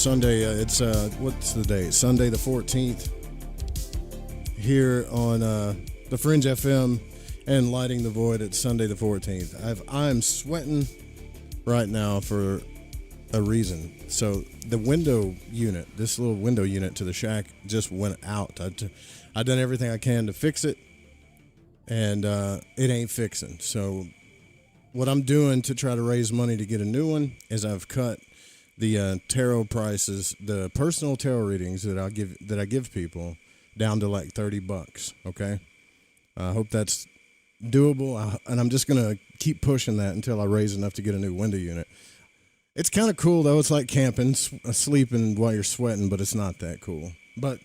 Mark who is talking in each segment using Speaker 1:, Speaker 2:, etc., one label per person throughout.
Speaker 1: Sunday. It's what's the date? Sunday the 14th. Here on the Fringe FM and Lighting the Void. It's Sunday the 14th. I'm sweating right now for a reason. So the window unit, this little window unit to the shack, just went out. I done everything I can to fix it, and it ain't fixing. So what I'm doing to try to raise money to get a new one is I've cut the tarot prices, the personal tarot readings that I give people, down to like $30. Okay, I hope that's doable, and I'm just gonna keep pushing that until I raise enough to get a new window unit. It's kind of cool though. It's like camping, sleeping while you're sweating, but it's not that cool. But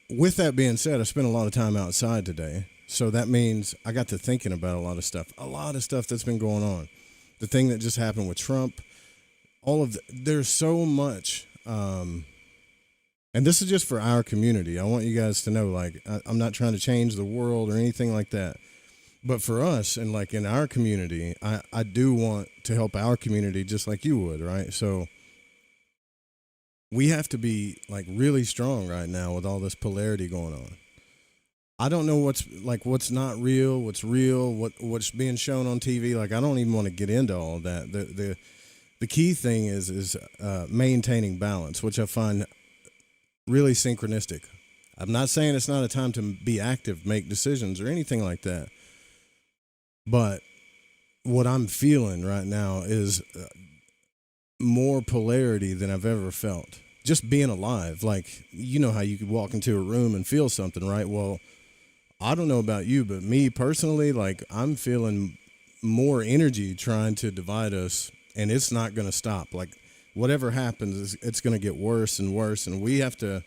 Speaker 1: with that being said, I spent a lot of time outside today, so that means I got to thinking about a lot of stuff that's been going on. The thing that just happened with Trump, there's so much, and this is just for our community. I want you guys to know, like, I'm not trying to change the world or anything like that. But for us, and like in our community, I do want to help our community just like you would, right? So we have to be like really strong right now with all this polarity going on. I don't know what's not real, what's real, what's being shown on TV. Like, I don't even want to get into all of that. The key thing is maintaining balance, which I find really synchronistic. I'm not saying it's not a time to be active, make decisions, or anything like that. But what I'm feeling right now is more polarity than I've ever felt. Just being alive. Like, you know how you could walk into a room and feel something, right? Well, I don't know about you, but me personally, like, I'm feeling more energy trying to divide us, and it's not going to stop. Like, whatever happens, it's going to get worse and worse, and we have to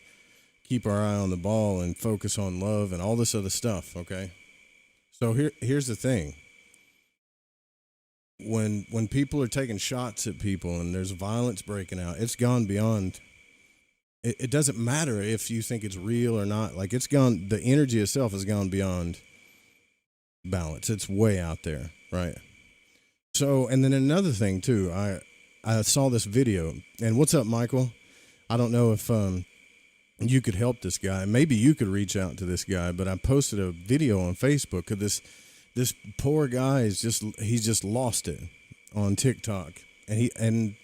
Speaker 1: keep our eye on the ball and focus on love and all this other stuff, okay? So here's the thing. When people are taking shots at people and there's violence breaking out, it's gone beyond. It doesn't matter if you think it's real or not. Like, it's gone. The energy itself has gone beyond balance. It's way out there, right? So, and then another thing too. I saw this video, and what's up, Michael? I don't know if you could help this guy. Maybe you could reach out to this guy. But I posted a video on Facebook of this poor guy he's just lost it on TikTok, and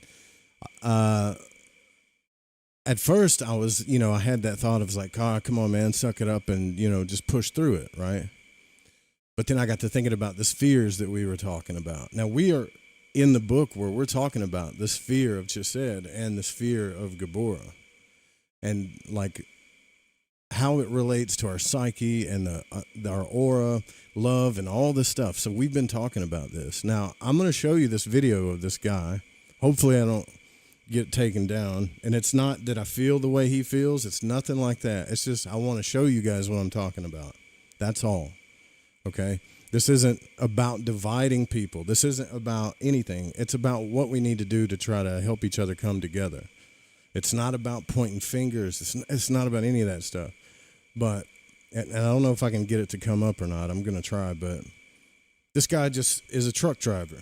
Speaker 1: at first I was, I had that thought of like, come on, man, suck it up and, just push through it, right? But then I got to thinking about the spheres that we were talking about. Now, we are in the book where we're talking about the sphere of chesed and the sphere of geburah, and like how it relates to our psyche and our aura, love, and all this stuff. So we've been talking about this. Now, I'm going to show you this video of this guy. Hopefully I don't get taken down. And it's not that I feel the way he feels. It's nothing like that. It's just I want to show you guys what I'm talking about. That's all. Okay? This isn't about dividing people. This isn't about anything. It's about what we need to do to try to help each other come together. It's not about pointing fingers. It's not about any of that stuff. But, and I don't know if I can get it to come up or not. I'm going to try. But this guy just is a truck driver.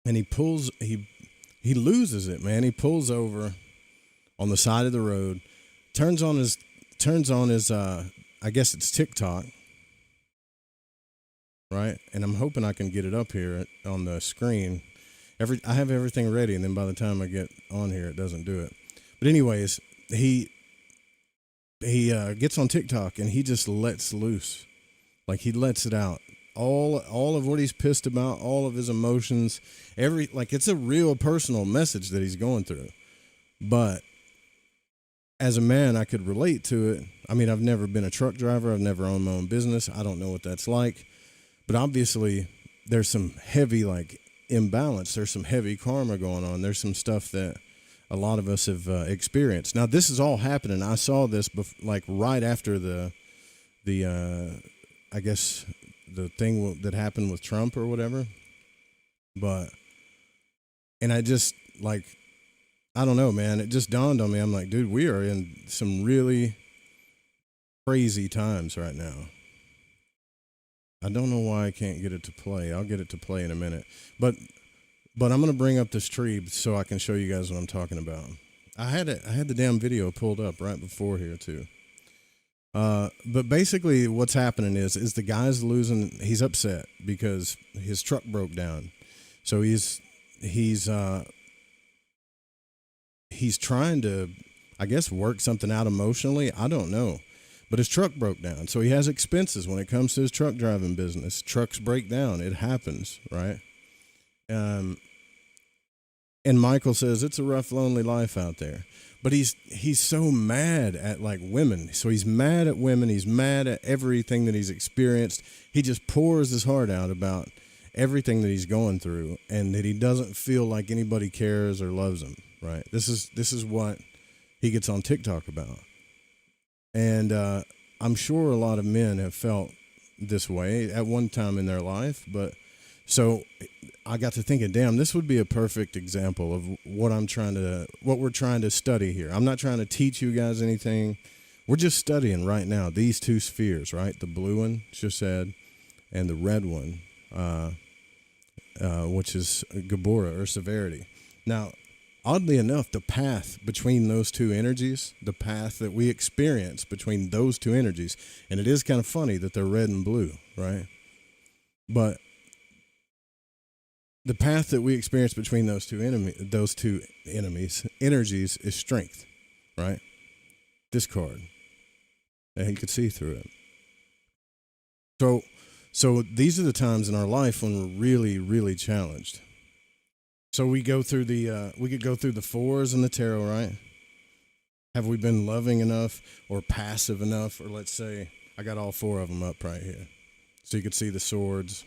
Speaker 1: And he loses it, man. He pulls over on the side of the road, turns on his I guess it's TikTok, right? And I'm hoping I can get it up here on the screen. I have everything ready, and then by the time I get on here, it doesn't do it. But anyways, he gets on TikTok and he just lets loose, like he lets it out. All of what he's pissed about, all of his emotions, it's a real personal message that he's going through. But as a man, I could relate to it. I mean, I've never been a truck driver. I've never owned my own business. I don't know what that's like. But obviously, there's some heavy, imbalance. There's some heavy karma going on. There's some stuff that a lot of us have experienced. Now, this is all happening. I saw this right after the I guess the thing that happened with Trump or whatever. And I just I don't know, man. It just dawned on me. I'm like, dude, we are in some really crazy times right now. I don't know why I can't get it to play. I'll get it to play in a minute. But But I'm gonna bring up this tree so I can show you guys what I'm talking about. I had the damn video pulled up right before here too. But basically, what's happening is the guy's losing. He's upset because his truck broke down, so he's trying to, I guess, work something out emotionally. I don't know, but his truck broke down, so he has expenses when it comes to his truck driving business. Trucks break down; it happens, right? And Michael says it's a rough, lonely life out there. But he's so mad at like women. So he's mad at women. He's mad at everything that he's experienced. He just pours his heart out about everything that he's going through, and that he doesn't feel like anybody cares or loves him. Right? This is what he gets on TikTok about. And I'm sure a lot of men have felt this way at one time in their life, but so I got to thinking, damn, this would be a perfect example of what we're trying to study here. I'm not trying to teach you guys anything. We're just studying right now these two spheres, right? The blue one, chesed, and the red one, which is geburah or severity. Now, oddly enough, the path between those two energies, the path that we experience between those two energies, and it is kind of funny that they're red and blue, right? But the path that we experience between those two energies is strength, right? This card, and you could see through it. So these are the times in our life when we're really, really challenged. So we go through we could go through the fours in the tarot, right? Have we been loving enough or passive enough? Or let's say I got all four of them up right here, so you could see the swords.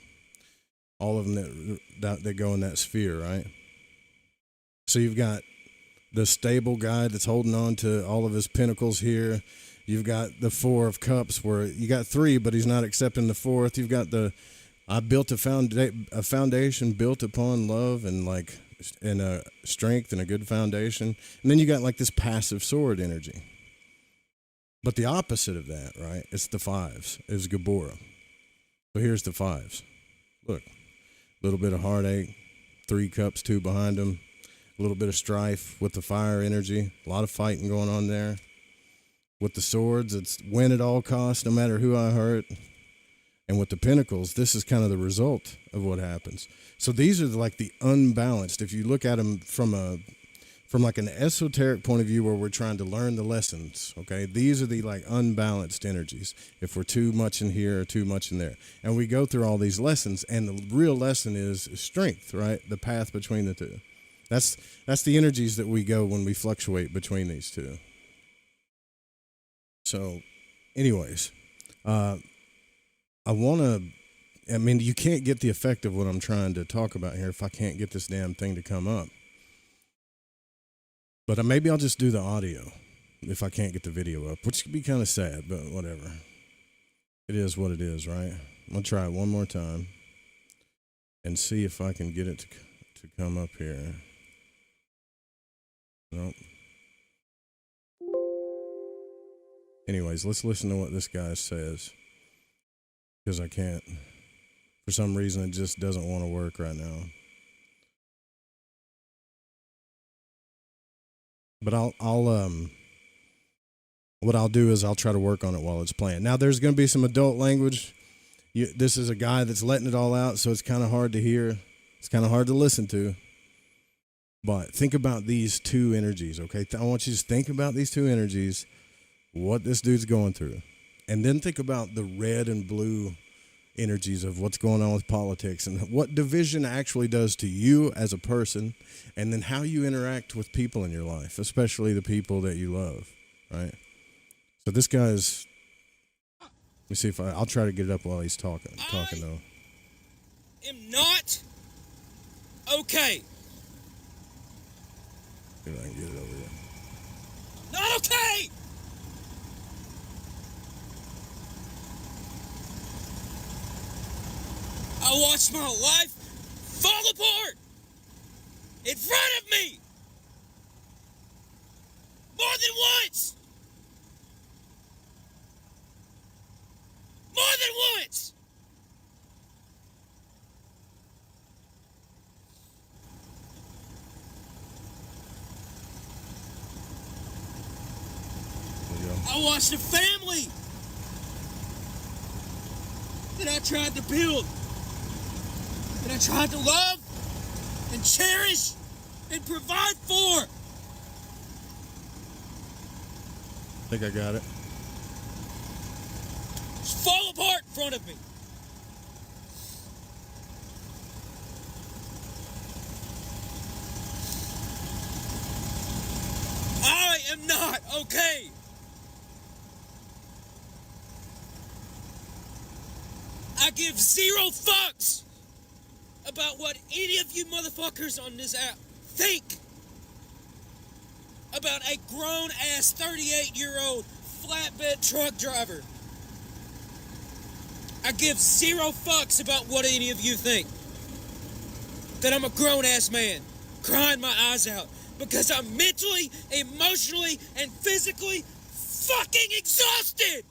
Speaker 1: All of them that go in that sphere, right? So you've got the stable guy that's holding on to all of his pinnacles here. You've got the Four of Cups where you got three, but he's not accepting the fourth. You've got I built a foundation built upon love and a strength and a good foundation. And then you got like this passive sword energy. But the opposite of that, right? It's the fives. It's geburah. So here's the fives. Look. A little bit of heartache, 3 cups, 2 behind them, a little bit of strife with the fire energy, a lot of fighting going on there. With the swords, it's win at all costs, no matter who I hurt. And with the pentacles, this is kind of the result of what happens. So these are like the unbalanced. If you look at them from like an esoteric point of view where we're trying to learn the lessons, okay, these are the like unbalanced energies. If we're too much in here or too much in there. And we go through all these lessons, and the real lesson is strength, right? The path between the two. That's the energies that we go when we fluctuate between these two. So anyways, you can't get the effect of what I'm trying to talk about here if I can't get this damn thing to come up. But maybe I'll just do the audio if I can't get the video up, which could be kind of sad, but whatever. It is what it is, right? I'm going to try it one more time and see if I can get it to come up here. Nope. Anyways, let's listen to what this guy says, because I can't. For some reason, it just doesn't want to work right now. But what I'll do is I'll try to work on it while it's playing. Now, there's going to be some adult language. This is a guy that's letting it all out, so it's kind of hard to hear. It's kind of hard to listen to. But think about these two energies, okay? I want you to think about these two energies, what this dude's going through. And then think about the red and blue energies of what's going on with politics and what division actually does to you as a person, and then how you interact with people in your life, especially the people that you love, right? So this guy's, let me see if I'll try to get it up while he's talking though.
Speaker 2: Am not okay.
Speaker 1: See if I can get it over here.
Speaker 2: Not okay. I watched my life fall apart in front of me more than once. More than once. I watched a family that I tried to build, that I tried to love and cherish and provide for.
Speaker 1: I think I got it.
Speaker 2: Just fall apart in front of me. I am not okay. I give zero fucks about what any of you motherfuckers on this app think about a grown-ass 38-year-old flatbed truck driver. I give zero fucks about what any of you think. That I'm a grown-ass man, crying my eyes out because I'm mentally, emotionally, and physically fucking exhausted!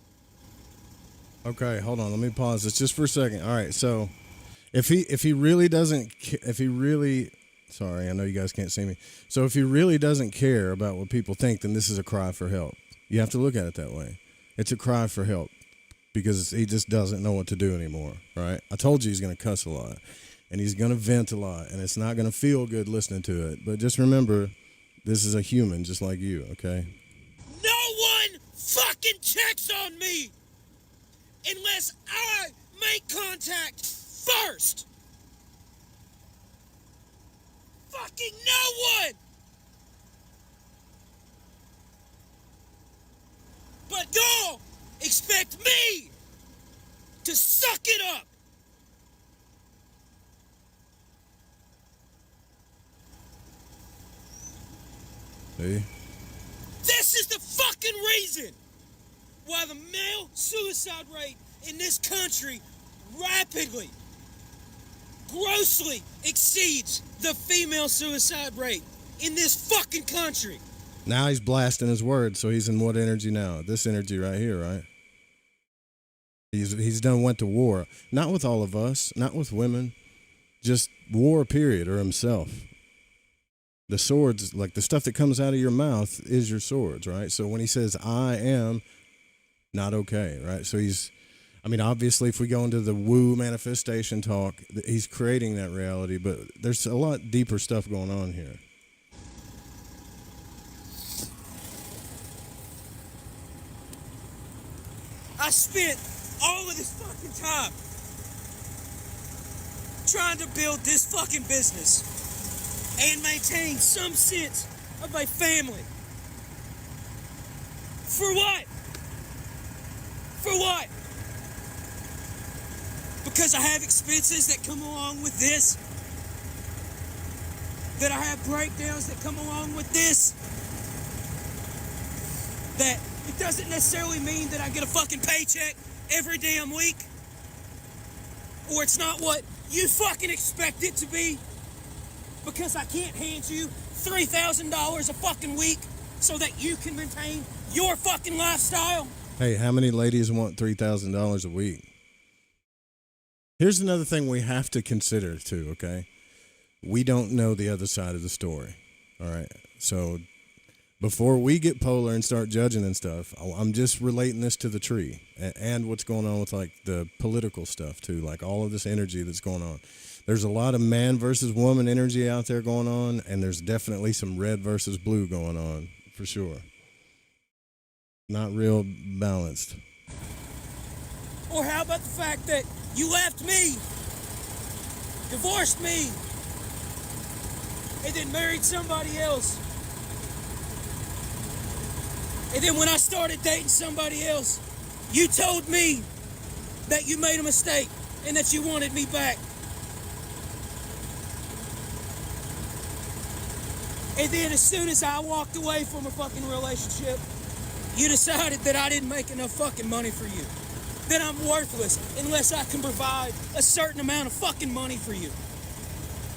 Speaker 1: Okay, hold on. Let me pause this just for a second. All right, so if he really doesn't, sorry, I know you guys can't see me. So if he really doesn't care about what people think, then this is a cry for help. You have to look at it that way. It's a cry for help because he just doesn't know what to do anymore, right? I told you he's going to cuss a lot and he's going to vent a lot and it's not going to feel good listening to it. But just remember, this is a human just like you, okay?
Speaker 2: No one fucking checks on me unless I make contact first. Fucking no one! But y'all expect me to suck it up.
Speaker 1: See?
Speaker 2: This is the fucking reason why the male suicide rate in this country rapidly, grossly exceeds the female suicide rate in this fucking country.
Speaker 1: Now he's blasting his words, so he's in what energy now? This energy right here, right? He's went to war. Not with all of us, not with women, just war, period, or himself. The swords, like the stuff that comes out of your mouth is your swords, right? So when he says, I am not okay, right? So obviously if we go into the woo manifestation talk, he's creating that reality, but there's a lot deeper stuff going on here.
Speaker 2: I spent all of this fucking time trying to build this fucking business and maintain some sense of my family. For what? For what? Because I have expenses that come along with this? That I have breakdowns that come along with this? That it doesn't necessarily mean that I get a fucking paycheck every damn week? Or it's not what you fucking expect it to be? Because I can't hand you $3,000 a fucking week so that you can maintain your fucking lifestyle?
Speaker 1: Hey, how many ladies want $3,000 a week? Here's another thing we have to consider too, okay? We don't know the other side of the story, all right? So before we get polar and start judging and stuff, I'm just relating this to the tree and what's going on with like the political stuff too, like all of this energy that's going on. There's a lot of man versus woman energy out there going on, and there's definitely some red versus blue going on, for sure. Not real balanced.
Speaker 2: Or how about the fact that you left me, divorced me, and then married somebody else? And then when I started dating somebody else, you told me that you made a mistake and that you wanted me back. And then as soon as I walked away from a fucking relationship, you decided that I didn't make enough fucking money for you. That I'm worthless unless I can provide a certain amount of fucking money for you.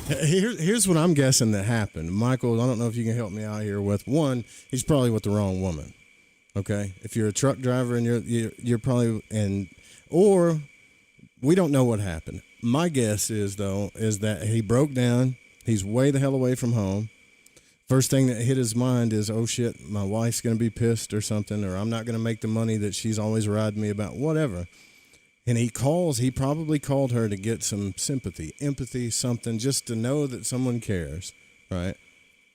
Speaker 1: Here's what I'm guessing that happened. Michael, I don't know if you can help me out here with. One, he's probably with the wrong woman. Okay? If you're a truck driver and you're probably, or we don't know what happened. My guess is, though, is that he broke down. He's way the hell away from home. First thing that hit his mind is, oh shit, my wife's going to be pissed or something, or I'm not going to make the money that she's always riding me about, whatever. And he probably called her to get some sympathy, empathy, something, just to know that someone cares, right?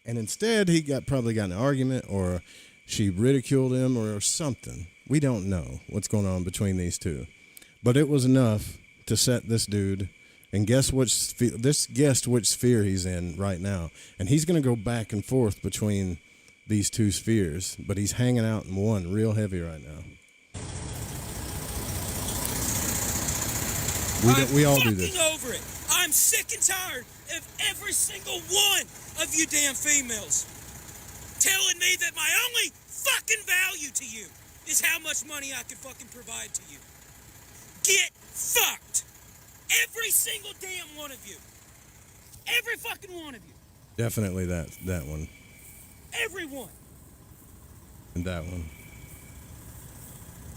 Speaker 1: And instead, he probably got in an argument, or she ridiculed him, or something. We don't know what's going on between these two. But it was enough to set this dude, and guess which sphere he's in right now. And he's going to go back and forth between these two spheres, but he's hanging out in one real heavy right now. We all do this.
Speaker 2: I'm over it. I'm sick and tired of every single one of you damn females telling me that my only fucking value to you is how much money I can fucking provide to you. Get fucked. Every single damn one of you. Every fucking one of you.
Speaker 1: Definitely that one.
Speaker 2: Everyone.
Speaker 1: And that one.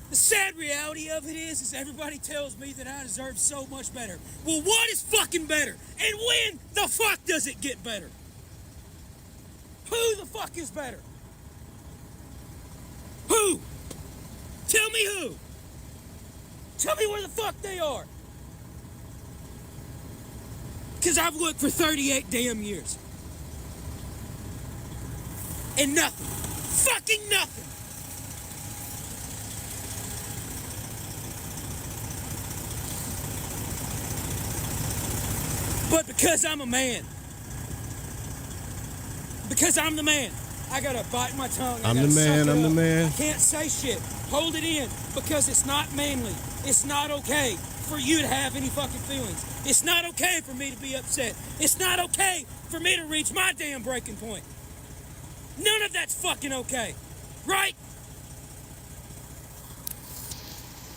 Speaker 2: The sad reality of it is everybody tells me that I deserve so much better. Well, what is fucking better? And when the fuck does it get better? Who the fuck is better? Who? Tell me who. Tell me where the fuck they are. Because I've looked for 38 damn years. And nothing. Fucking nothing. But because I'm a man, because I'm the man, I gotta bite my tongue.
Speaker 1: I'm the man.
Speaker 2: I can't say shit. Hold it in, because it's not manly. It's not okay for you to have any fucking feelings. It's not okay for me to be upset. It's not okay for me to reach my damn breaking point. None of that's fucking okay. Right?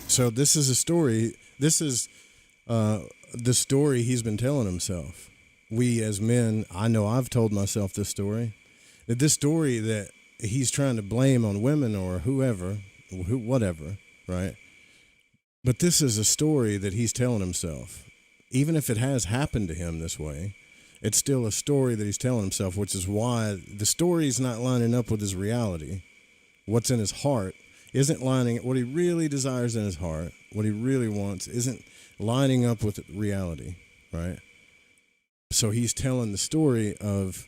Speaker 1: So this is a story. This is the story he's been telling himself. We as men, I know I've told myself this story. This story that he's trying to blame on women or whatever, right? But this is a story that he's telling himself. Even if it has happened to him this way, it's still a story that he's telling himself, which is why the story's not lining up with his reality. What's in his heart isn't lining, what he really desires in his heart, what he really wants, isn't lining up with reality, right? So he's telling the story of,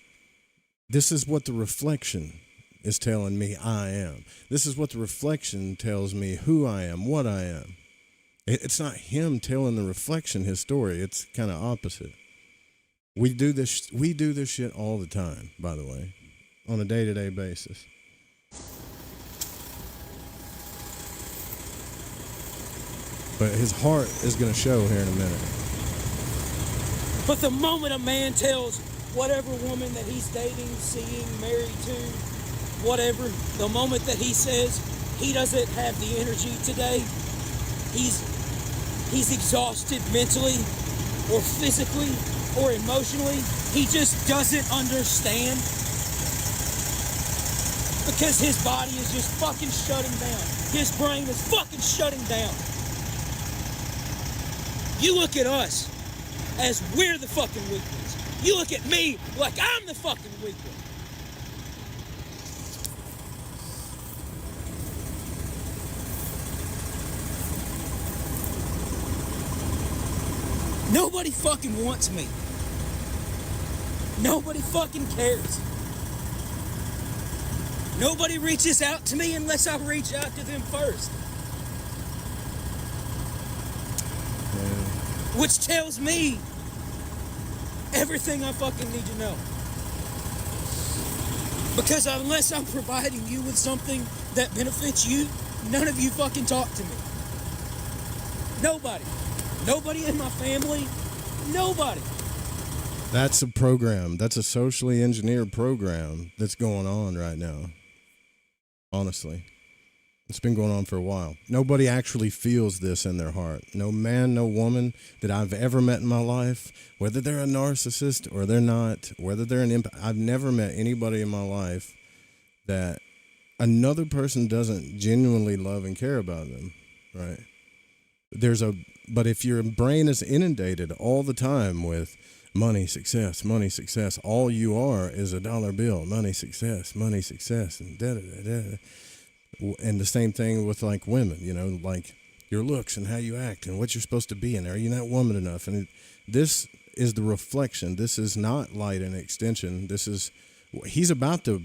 Speaker 1: this is what the reflection is telling me I am. This is what the reflection tells me who I am, what I am. It's not him telling the reflection his story. It's kind of opposite. We do this shit all the time, by the way, on a day-to-day basis. But his heart is going to show here in a minute.
Speaker 2: But the moment a man tells whatever woman that he's dating, seeing, married to, whatever, the moment that he says he doesn't have the energy today, he's exhausted mentally or physically or emotionally, he just doesn't understand, because his body is just fucking shutting down. His brain is fucking shutting down. You look at us as we're the fucking weak ones. You look at me like I'm the fucking weak one. Nobody fucking wants me. Nobody fucking cares. Nobody reaches out to me unless I reach out to them first. Which tells me everything I fucking need to know. Because unless I'm providing you with something that benefits you, none of you fucking talk to me. Nobody. Nobody in my family. Nobody.
Speaker 1: That's a program. That's a socially engineered program that's going on right now. Honestly. It's been going on for a while. Nobody actually feels this in their heart. No man, no woman that I've ever met in my life, whether they're a narcissist or they're not, whether they're an I've never met anybody in my life that another person doesn't genuinely love and care about them, right? But if your brain is inundated all the time with, money, success, money, success. All you are is a dollar bill. Money, success, and da da da da. And the same thing with like women, you know, like your looks and how you act and what you're supposed to be, and are you not woman enough? And this is the reflection. This is not light and extension. This is he's about to.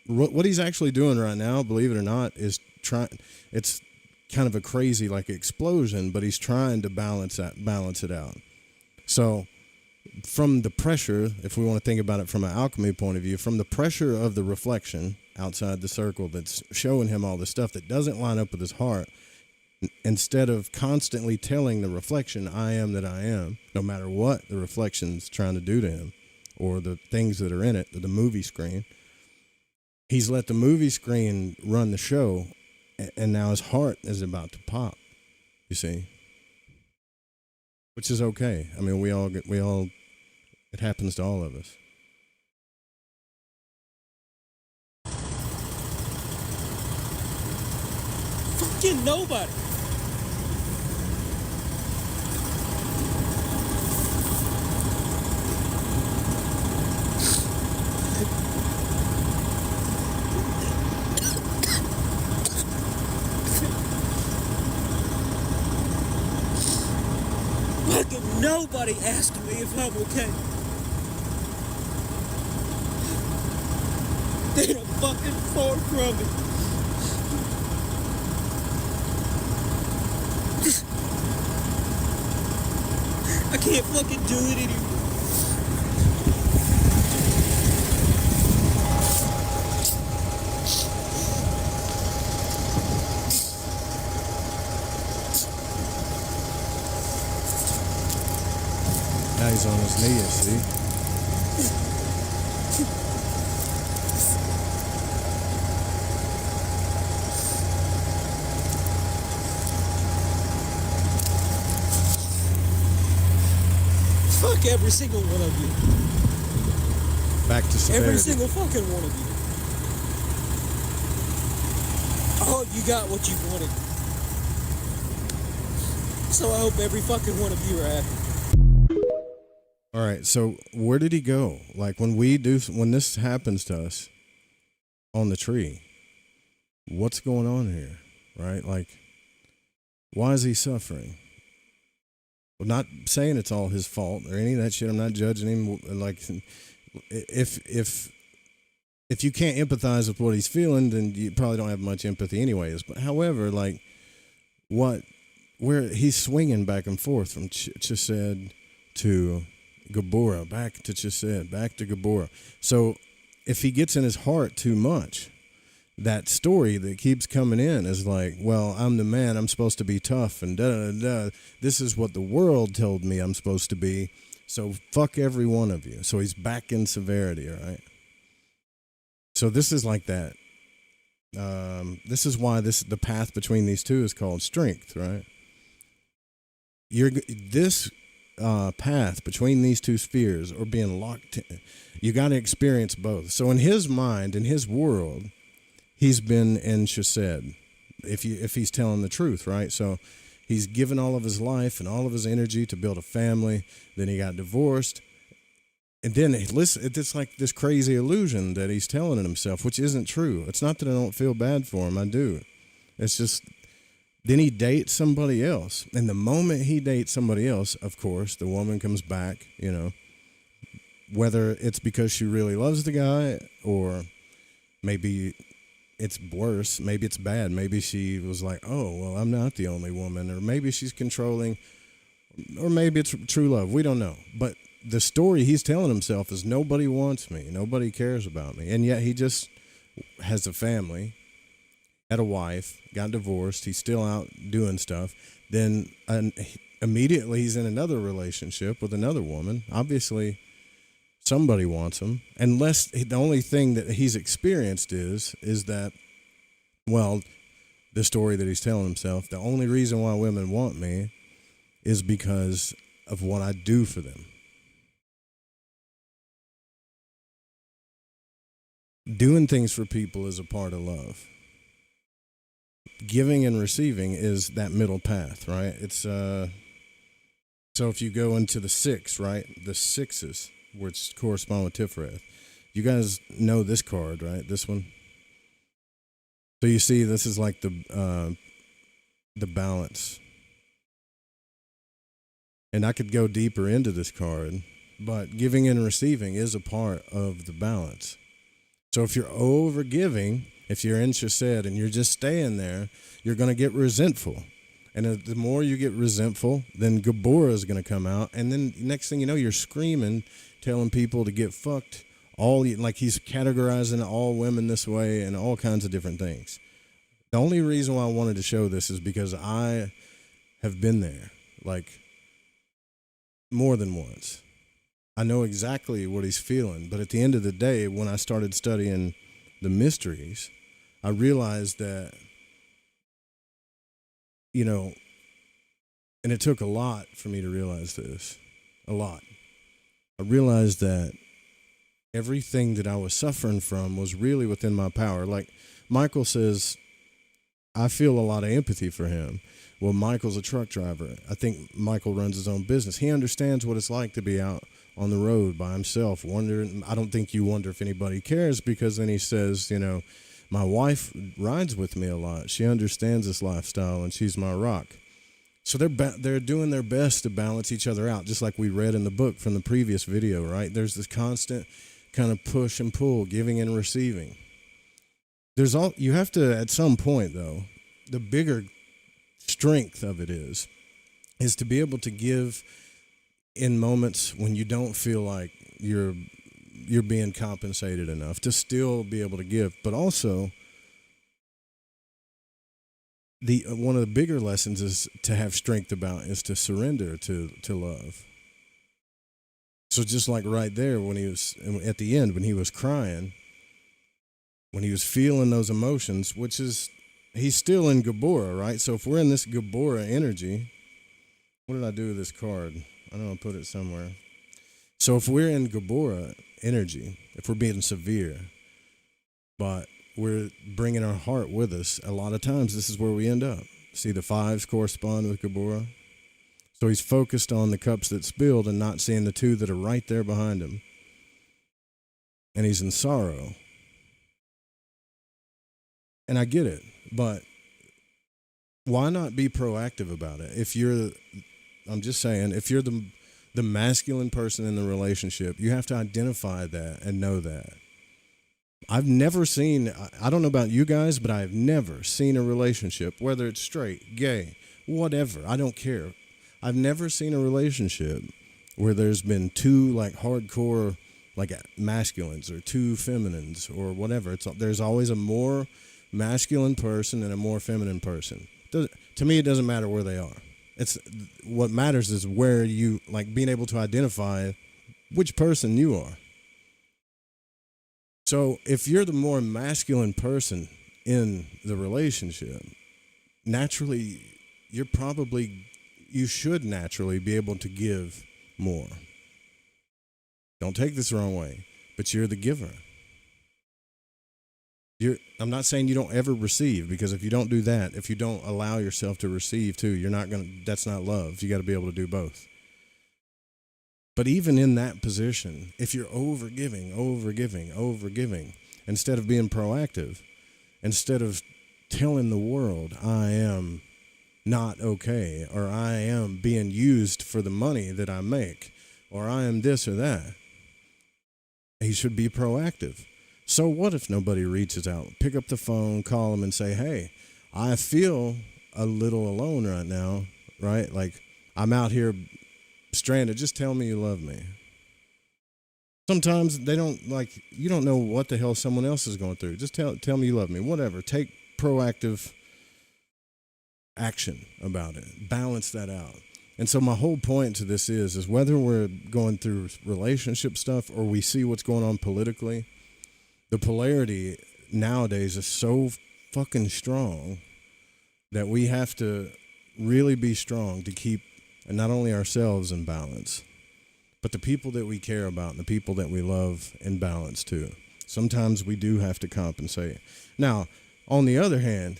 Speaker 1: What he's actually doing right now, believe it or not, is trying. It's kind of a crazy like explosion, but he's trying to balance it out. So from the pressure, if we want to think about it from an alchemy point of view, from the pressure of the reflection outside the circle that's showing him all the stuff that doesn't line up with his heart, instead of constantly telling the reflection, I am that I am, no matter what the reflection's trying to do to him or the things that are in it, the movie screen, he's let the movie screen run the show, and now his heart is about to pop, you see, which is okay. I mean, it happens to all of us.
Speaker 2: Fucking nobody. Fucking nobody asked me if I'm okay. They don't fucking far from me. I can't fucking do it anymore.
Speaker 1: Now he's on his knees, see?
Speaker 2: Fuck every single one of you.
Speaker 1: Back to severity.
Speaker 2: Every single fucking one of you. Oh, you got what you wanted. So I hope every fucking one of you are happy.
Speaker 1: All right, so where did he go? Like when this happens to us on the tree, what's going on here, right? Like, why is he suffering? I'm not saying it's all his fault or any of that shit. I'm not judging him. Like, if you can't empathize with what he's feeling, then you probably don't have much empathy anyways. But however, like, where he's swinging back and forth from chesed to geburah, back to chesed, back to geburah. So if he gets in his heart too much, that story that keeps coming in is like, well, I'm the man, I'm supposed to be tough, and da-da-da-da. This is what the world told me I'm supposed to be, so fuck every one of you. So he's back in severity, all right? So this is like that. This is why the path between these two is called strength, right? This path between these two spheres or being locked in, you got to experience both. So in his mind, in his world, he's been in chesed, if he's telling the truth, right? So he's given all of his life and all of his energy to build a family. Then he got divorced. And then it's like this crazy illusion that he's telling himself, which isn't true. It's not that I don't feel bad for him. I do. It's just, then he dates somebody else. And the moment he dates somebody else, of course, the woman comes back, you know, whether it's because she really loves the guy or maybe it's worse. Maybe it's bad. Maybe she was like, oh, well, I'm not the only woman. Or maybe she's controlling. Or maybe it's true love. We don't know. But the story he's telling himself is nobody wants me. Nobody cares about me. And yet he just has a family, had a wife, got divorced. He's still out doing stuff. Then immediately he's in another relationship with another woman. Obviously, somebody wants him. Unless the only thing that he's experienced is that, well, the story that he's telling himself, the only reason why women want me is because of what I do for them. Doing things for people is a part of love. Giving and receiving is that middle path, right? It's So if you go into the 6, right, the 6s, which correspond with Tiferet, you guys know this card, right? This one. So you see, this is like the balance. And I could go deeper into this card, but giving and receiving is a part of the balance. So if you're over giving, if you're in chesed and you're just staying there, you're going to get resentful. And the more you get resentful, then geburah is going to come out. And then next thing you know, you're screaming, telling people to get fucked. Like he's categorizing all women this way and all kinds of different things. The only reason why I wanted to show this is because I have been there, like more than once. I know exactly what he's feeling. But at the end of the day, when I started studying the mysteries, I realized that, you know, and it took a lot for me to realize this, a lot. I realized that everything that I was suffering from was really within my power. Like Michael says, I feel a lot of empathy for him. Well, Michael's a truck driver. I think Michael runs his own business. He understands what it's like to be out on the road by himself, wondering. I don't think you wonder if anybody cares, because then he says, you know, my wife rides with me a lot. She understands this lifestyle, and she's my rock. So they're doing their best to balance each other out, just like we read in the book from the previous video, right? There's this constant kind of push and pull, giving and receiving. You have to, at some point, though, the bigger strength of it is to be able to give in moments when you don't feel like you're being compensated enough, to still be able to give. But also, one of the bigger lessons is to have strength is to surrender to love. So just like right there, when he was at the end, when he was crying, when he was feeling those emotions, which is, he's still in geburah, right? So if we're in this geburah energy, what did I do with this card? I don't know, put it somewhere. So if we're in geburah energy, if we're being severe, but we're bringing our heart with us, a lot of times this is where we end up. See, the 5s correspond with geburah. So he's focused on the cups that spilled and not seeing the 2 that are right there behind him. And he's in sorrow. And I get it, but why not be proactive about it? I'm just saying, if you're the masculine person in the relationship, you have to identify that and know that. I've never seen, I don't know about you guys, but I've never seen a relationship, whether it's straight, gay, whatever, I don't care. I've never seen a relationship where there's been 2 like hardcore like masculines or 2 feminines or whatever. There's always a more masculine person and a more feminine person. To me, it doesn't matter where they are. It's what matters is where you, like, being able to identify which person you are. So if you're the more masculine person in the relationship, naturally, you should naturally be able to give more. Don't take this the wrong way, but you're the giver. I'm not saying you don't ever receive, because if you don't do that, if you don't allow yourself to receive too, that's not love. You got to be able to do both. But even in that position, if you're overgiving, instead of being proactive, instead of telling the world, I am not okay, or I am being used for the money that I make, or I am this or that, he should be proactive. So what if nobody reaches out? Pick up the phone, call them, and say, hey, I feel a little alone right now, right? Like, I'm out here stranded. Just tell me you love me. Sometimes you don't know what the hell someone else is going through. Just tell me you love me. Whatever. Take proactive action about it. Balance that out. And so my whole point to this is whether we're going through relationship stuff or we see what's going on politically, the polarity nowadays is so fucking strong that we have to really be strong to keep not only ourselves in balance, but the people that we care about and the people that we love in balance too. Sometimes we do have to compensate. Now, on the other hand,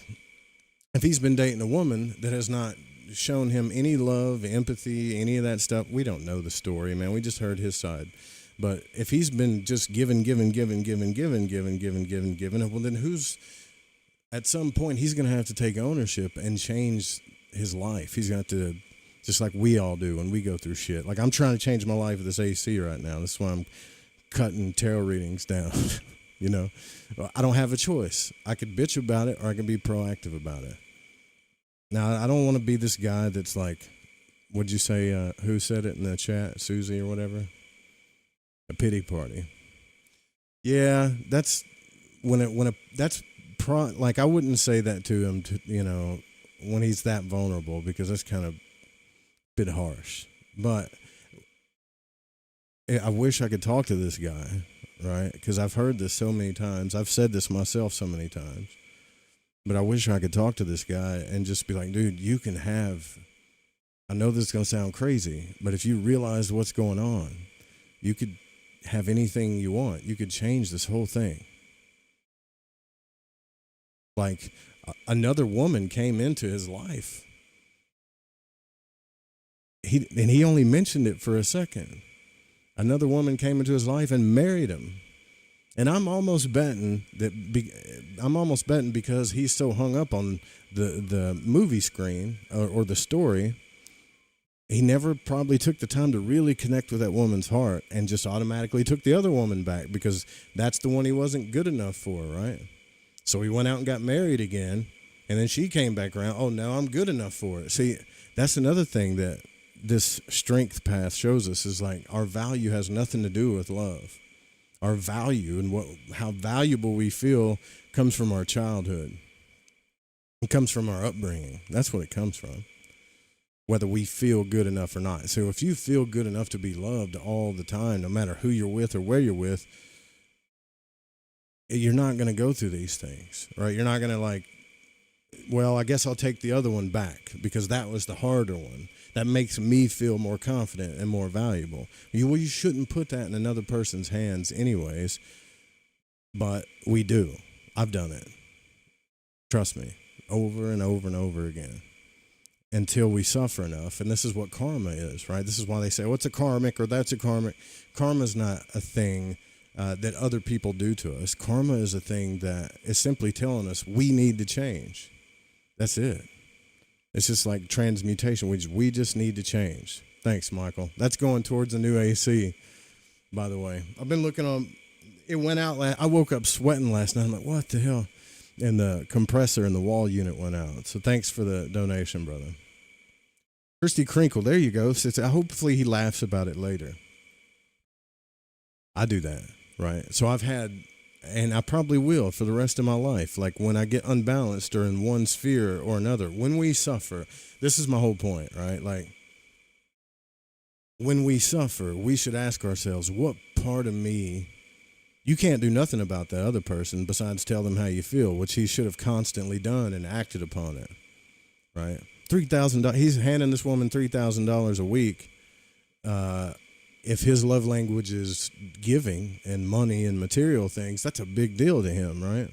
Speaker 1: if he's been dating a woman that has not shown him any love, empathy, any of that stuff, we don't know the story, man. We just heard his side. But if he's been just giving, well, then who's, at some point, he's going to have to take ownership and change his life. He's going to have to, just like we all do when we go through shit. Like, I'm trying to change my life with this AC right now. That's why I'm cutting tarot readings down. You know, I don't have a choice. I could bitch about it or I can be proactive about it. Now, I don't want to be this guy that's like, what'd you say, who said it in the chat, Susie or whatever? A pity party. Yeah, that's like, I wouldn't say that to him, you know, when he's that vulnerable, because that's kind of a bit harsh. But I wish I could talk to this guy. Right? Because I've heard this so many times. I've said this myself so many times. But I wish I could talk to this guy and just be like, dude, you can have, I know this is going to sound crazy, but if you realize what's going on, you could have anything you want. You could change this whole thing. Like, another woman came into his life. He only mentioned it for a second. Another woman came into his life and married him. And I'm almost betting because he's so hung up on the movie screen or the story, he never probably took the time to really connect with that woman's heart and just automatically took the other woman back because that's the one he wasn't good enough for, right? So he went out and got married again, and then she came back around. Oh, now I'm good enough for it. See, that's another thing that this strength path shows us, is like our value has nothing to do with love. Our value and how valuable we feel comes from our childhood. It comes from our upbringing. That's what it comes from, whether we feel good enough or not. So if you feel good enough to be loved all the time, no matter who you're with or where you're with, you're not going to go through these things, right? You're not going to like, well, I guess I'll take the other one back because that was the harder one. That makes me feel more confident and more valuable. You shouldn't put that in another person's hands anyways, but we do. I've done it. Trust me, over and over and over again until we suffer enough. And this is what karma is, right? This is why they say, what's a karmic or that's a karmic. Karma's not a thing that other people do to us. Karma is a thing that is simply telling us we need to change. That's it. It's just like transmutation. We just need to change. Thanks, Michael. That's going towards a new AC, by the way. I've been looking on. It went out. I woke up sweating last night. I'm like, what the hell? And the compressor in the wall unit went out. So thanks for the donation, brother. Christy Crinkle, there you go. Hopefully he laughs about it later. I do that, right? So I've had, and I probably will for the rest of my life, like when I get unbalanced or in one sphere or another, when we suffer, this is my whole point, right? Like, when we suffer, we should ask ourselves, what part of me, you can't do nothing about the other person besides tell them how you feel, which he should have constantly done and acted upon it, right? $3,000, he's handing this woman $3,000 a week. If his love language is giving and money and material things, that's a big deal to him, right?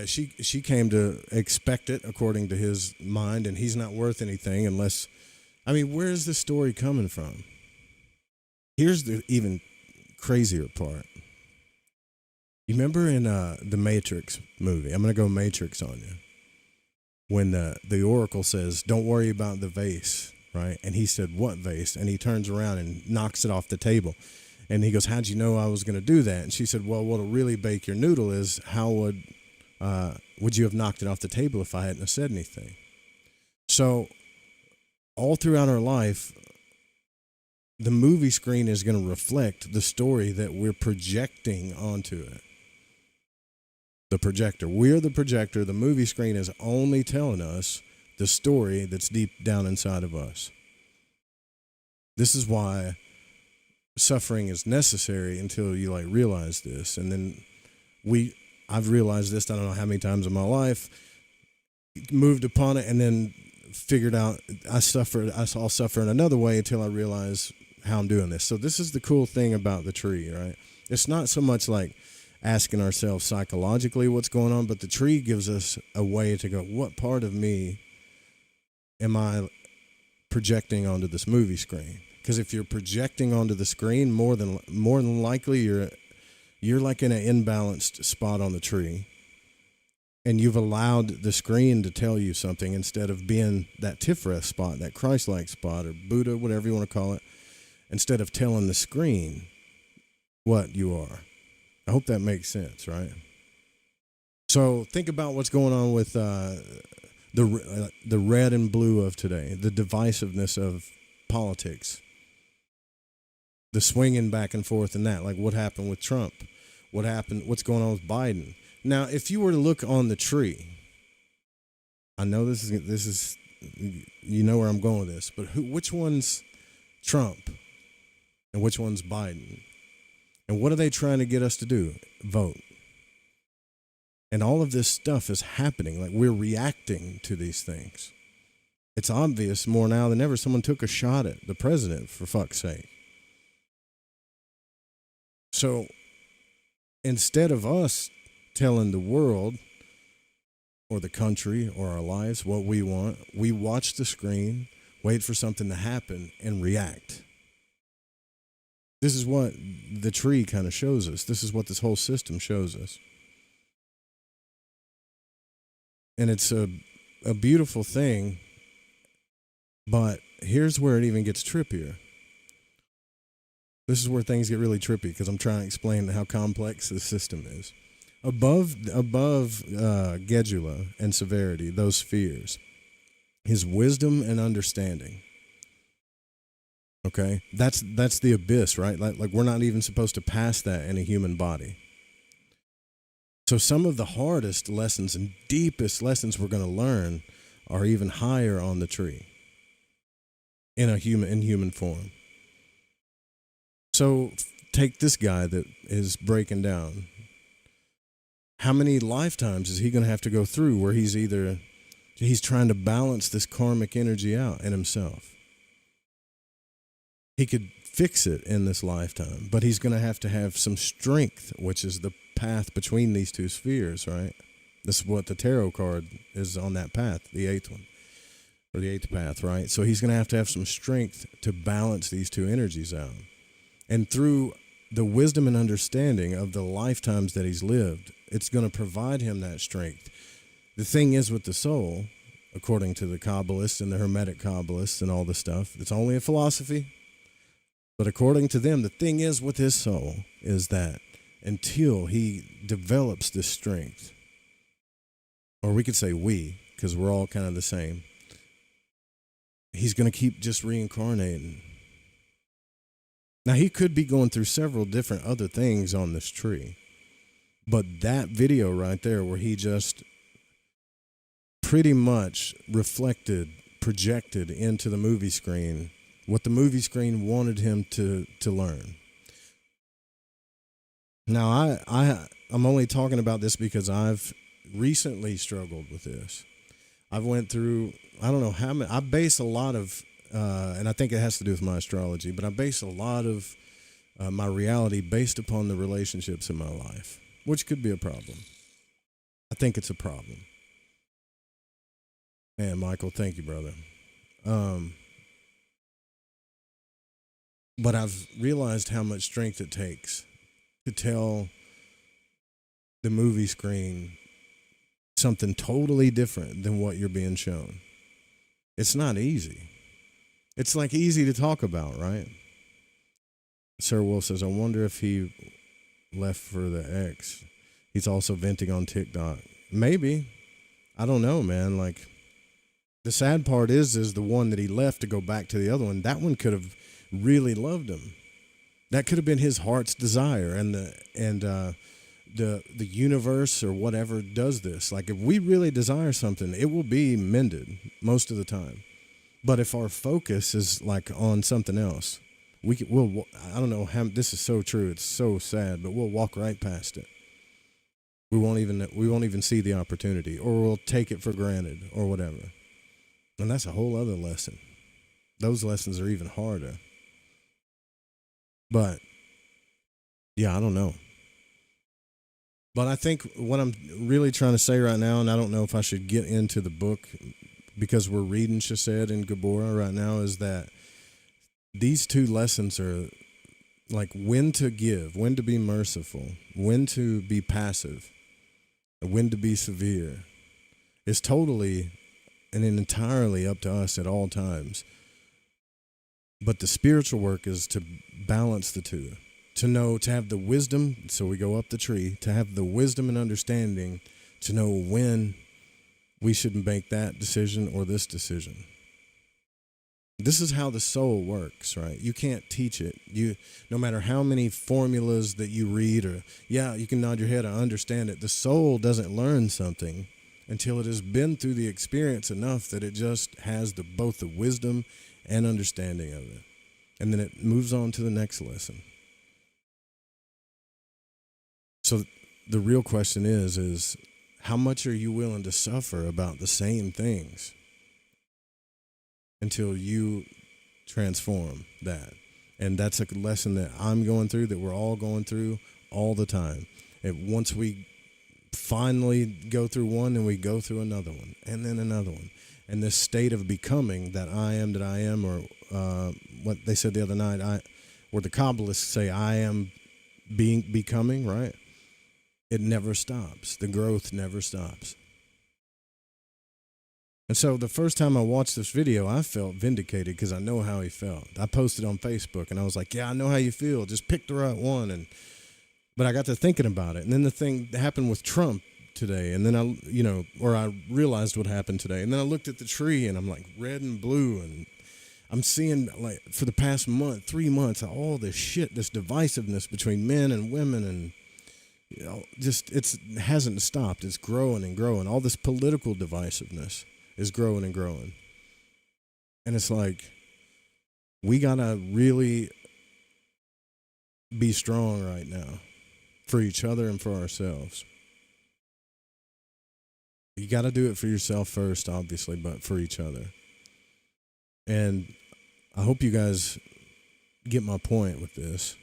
Speaker 1: She came to expect it according to his mind, and he's not worth anything unless, I mean, where's the story coming from? Here's the even crazier part. You remember in the Matrix movie, I'm going to go Matrix on you, when the Oracle says, don't worry about the vase, right? And he said, what vase? And he turns around and knocks it off the table. And he goes, how'd you know I was going to do that? And she said, well, what'll really bake your noodle is how would you have knocked it off the table if I hadn't have said anything? So all throughout our life, the movie screen is going to reflect the story that we're projecting onto it. The projector. We're the projector. The movie screen is only telling us the story that's deep down inside of us. This is why suffering is necessary until you like realize this. And then I've realized this, I don't know how many times in my life, moved upon it and then figured out I'll suffer in another way until I realize how I'm doing this. So this is the cool thing about the tree, right? It's not so much like asking ourselves psychologically what's going on, but the tree gives us a way to go, what part of me am I projecting onto this movie screen? Because if you're projecting onto the screen, more than likely you're like in an imbalanced spot on the tree, and you've allowed the screen to tell you something instead of being that Tifreth spot, that Christ-like spot, or Buddha, whatever you want to call it, instead of telling the screen what you are. I hope that makes sense, right? So think about what's going on with the red and blue of today, the divisiveness of politics, the swinging back and forth and that, like what happened with Trump, what's going on with Biden. Now, if you were to look on the tree, I know this is you know where I'm going with this, but which one's Trump and which one's Biden? And what are they trying to get us to do? Vote. And all of this stuff is happening. Like, we're reacting to these things. It's obvious more now than ever. Someone took a shot at the president, for fuck's sake. So instead of us telling the world or the country or our lives what we want, we watch the screen, wait for something to happen, and react. This is what the tree kind of shows us. This is what this whole system shows us. And it's a beautiful thing, but here's where it even gets trippier. This is where things get really trippy, because I'm trying to explain how complex the system is. Above geburah and severity, those spheres, is wisdom and understanding. Okay, that's the abyss, right? Like we're not even supposed to pass that in a human body. So some of the hardest lessons and deepest lessons we're going to learn are even higher on the tree in human form. So take this guy that is breaking down. How many lifetimes is he going to have to go through where he's trying to balance this karmic energy out in himself? He could fix it in this lifetime, but he's going to have some strength, which is the path between these two spheres, right? This is what the tarot card is on that path, the eighth one, or the eighth path, right? So he's going to have some strength to balance these two energies out. And through the wisdom and understanding of the lifetimes that he's lived, it's going to provide him that strength. The thing is with the soul, according to the Kabbalists and the Hermetic Kabbalists and all this stuff, it's only a philosophy. But according to them, the thing is with his soul is that until he develops this strength, or we could say we, because we're all kind of the same, he's going to keep just reincarnating. Now, he could be going through several different other things on this tree, but that video right there where he just pretty much projected into the movie screen what the movie screen wanted him to learn. Now, I'm only talking about this because I've recently struggled with this. I've went through, I don't know how many, I base a lot of, and I think it has to do with my astrology, but I base a lot of my reality based upon the relationships in my life, which could be a problem. I think it's a problem. Man, Michael, thank you, brother. But I've realized how much strength it takes to tell the movie screen something totally different than what you're being shown. It's not easy. It's like easy to talk about, right? Sir Wolf says, I wonder if he left for the ex. He's also venting on TikTok. Maybe. I don't know, man. Like, the sad part is the one that he left to go back to the other one. That one could have really loved him. That could have been his heart's desire, and the universe or whatever does this. Like, if we really desire something, it will be mended most of the time. But if our focus is like on something else, we'll I don't know how this is so true. It's so sad, but we'll walk right past it. We won't even see the opportunity, or we'll take it for granted, or whatever. And that's a whole other lesson. Those lessons are even harder. But, yeah, I don't know. But I think what I'm really trying to say right now, and I don't know if I should get into the book because we're reading chesed and geburah right now, is that these two lessons are like when to give, when to be merciful, when to be passive, when to be severe. It's totally and entirely up to us at all times. But the spiritual work is to balance the two, to know, to have the wisdom, so we go up the tree, to have the wisdom and understanding to know when we should make that decision or this decision. This is how the soul works, right? You can't teach it. No matter how many formulas that you read, or you can nod your head, I understand it. The soul doesn't learn something until it has been through the experience enough that it just has both the wisdom and understanding of it. And then it moves on to the next lesson. So the real question is how much are you willing to suffer about the same things until you transform that? And that's a lesson that I'm going through, that we're all going through all the time. And once we finally go through one, and we go through another one, and then another one. And this state of becoming that I am, or what they said the other night, where the Kabbalists say I am becoming, right? It never stops. The growth never stops. And so the first time I watched this video, I felt vindicated because I know how he felt. I posted on Facebook, and I was like, yeah, I know how you feel. Just pick the right one. But I got to thinking about it. And then the thing that happened with Trump today, and then I realized what happened today. And then I looked at the tree, and I'm like red and blue, and I'm seeing, like, for the past 3 months, all this shit, this divisiveness between men and women, and just it hasn't stopped. It's growing and growing. All this political divisiveness is growing and growing. And it's like, we gotta really be strong right now for each other and for ourselves. You got to do it for yourself first, obviously, but for each other. And I hope you guys get my point with this.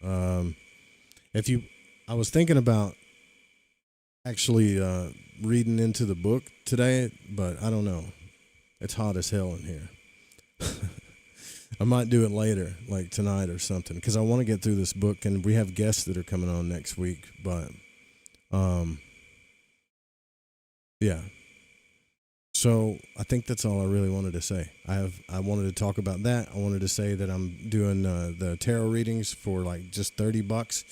Speaker 1: I was thinking about actually reading into the book today, but I don't know. It's hot as hell in here. I might do it later, like tonight or something, because I want to get through this book, and we have guests that are coming on next week. But, yeah. So I think that's all I really wanted to say. I wanted to talk about that. I wanted to say that I'm doing the tarot readings for like just $30.